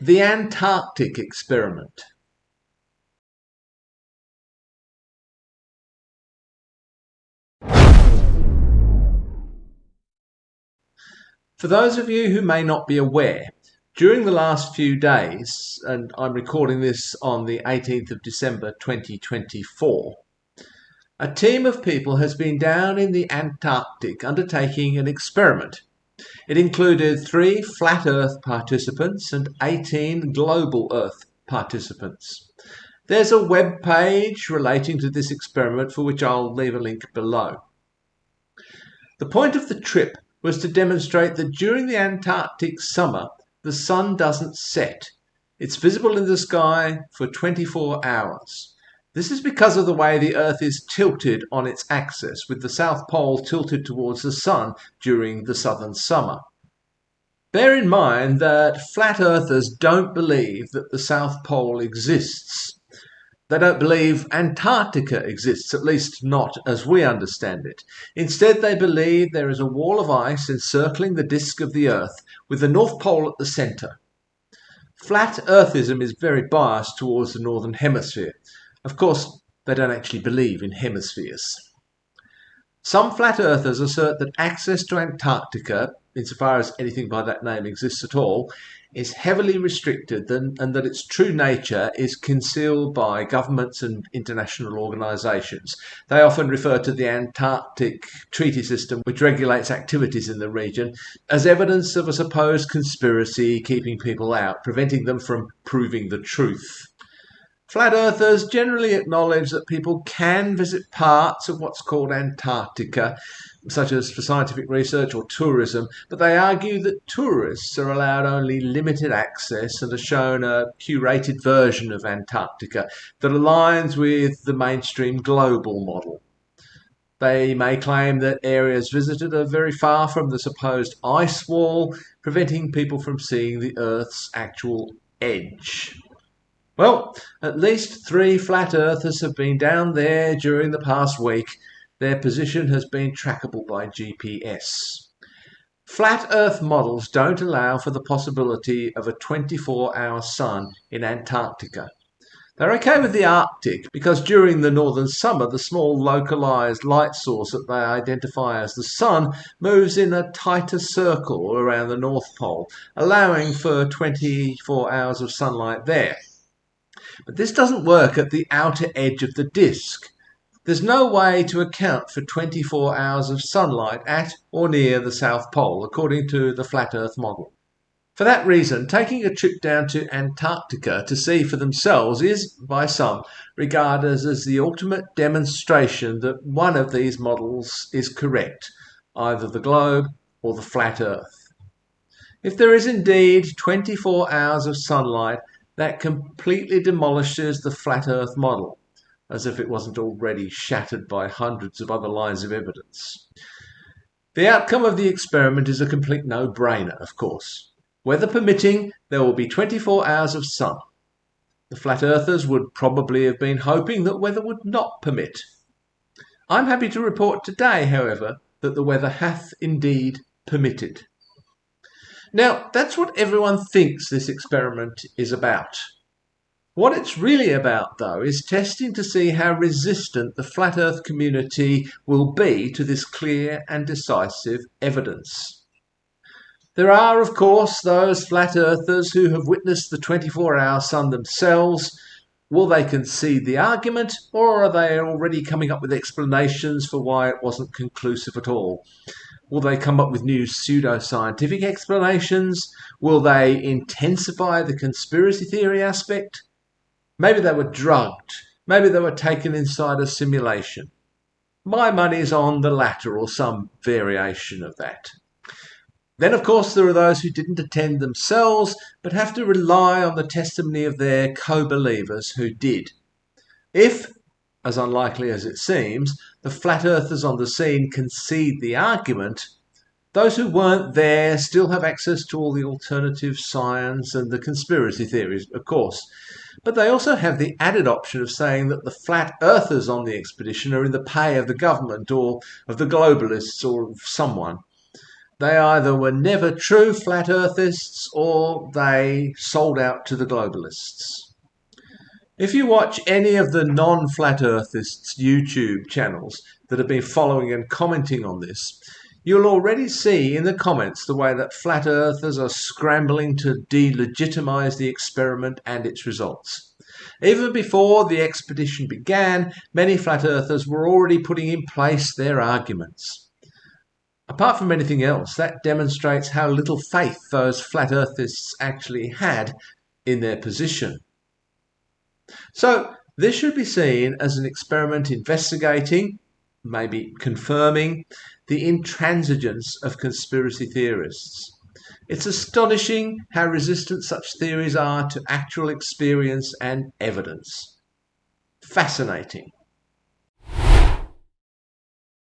The Antarctic experiment. For those of you who may not be aware, during the last few days, and I'm recording this on the 18th of December 2024, a team of people has been down in the Antarctic undertaking an experiment. It included 3 flat Earth participants and 18 global Earth participants. There's a web page relating to this experiment for which I'll leave a link below. The point of the trip was to demonstrate that during the Antarctic summer, the sun doesn't set. It's visible in the sky for 24 hours. This is because of the way the Earth is tilted on its axis, with the South Pole tilted towards the sun during the southern summer. Bear in mind that flat earthers don't believe that the South Pole exists. They don't believe Antarctica exists, at least not as we understand it. Instead, they believe there is a wall of ice encircling the disk of the Earth, with the North Pole at the centre. Flat Earthism is very biased towards the Northern Hemisphere. Of course, they don't actually believe in hemispheres. Some flat earthers assert that access to Antarctica, insofar as anything by that name exists at all, is heavily restricted and that its true nature is concealed by governments and international organisations. They often refer to the Antarctic Treaty System, which regulates activities in the region, as evidence of a supposed conspiracy keeping people out, preventing them from proving the truth. Flat earthers generally acknowledge that people can visit parts of what's called Antarctica, such as for scientific research or tourism, but they argue that tourists are allowed only limited access and are shown a curated version of Antarctica that aligns with the mainstream global model. They may claim that areas visited are very far from the supposed ice wall, preventing people from seeing the Earth's actual edge. Well, at least 3 flat earthers have been down there during the past week. Their position has been trackable by GPS. Flat Earth models don't allow for the possibility of a 24-hour sun in Antarctica. They're okay with the Arctic because during the northern summer, the small localized light source that they identify as the sun moves in a tighter circle around the North Pole, allowing for 24 hours of sunlight there. But this doesn't work at the outer edge of the disk. There's no way to account for 24 hours of sunlight at or near the South Pole, according to the Flat Earth model. For that reason, taking a trip down to Antarctica to see for themselves is, by some, regarded as the ultimate demonstration that one of these models is correct, either the globe or the flat Earth. If there is indeed 24 hours of sunlight, that completely demolishes the flat Earth model, as if it wasn't already shattered by hundreds of other lines of evidence. The outcome of the experiment is a complete no-brainer, of course. Weather permitting, there will be 24 hours of sun. The flat earthers would probably have been hoping that weather would not permit. I'm happy to report today, however, that the weather hath indeed permitted. Now, that's what everyone thinks this experiment is about. What it's really about, though, is testing to see how resistant the flat Earth community will be to this clear and decisive evidence. There are, of course, those flat earthers who have witnessed the 24-hour sun themselves. Will they concede the argument, or are they already coming up with explanations for why it wasn't conclusive at all? Will they come up with new pseudo-scientific explanations? Will they intensify the conspiracy theory aspect? Maybe they were drugged. Maybe they were taken inside a simulation. My money's on the latter or some variation of that. Then, of course, there are those who didn't attend themselves, but have to rely on the testimony of their co-believers who did. If, as unlikely as it seems, the flat earthers on the scene concede the argument, those who weren't there still have access to all the alternative science and the conspiracy theories, of course. But they also have the added option of saying that the flat earthers on the expedition are in the pay of the government or of the globalists or of someone. They either were never true flat earthists or they sold out to the globalists. If you watch any of the non-flat earthists' YouTube channels that have been following and commenting on this, you'll already see in the comments the way that flat earthers are scrambling to delegitimize the experiment and its results. Even before the expedition began, many flat earthers were already putting in place their arguments. Apart from anything else, that demonstrates how little faith those flat earthists actually had in their position. So this should be seen as an experiment investigating, maybe confirming, the intransigence of conspiracy theorists. It's astonishing how resistant such theories are to actual experience and evidence. Fascinating.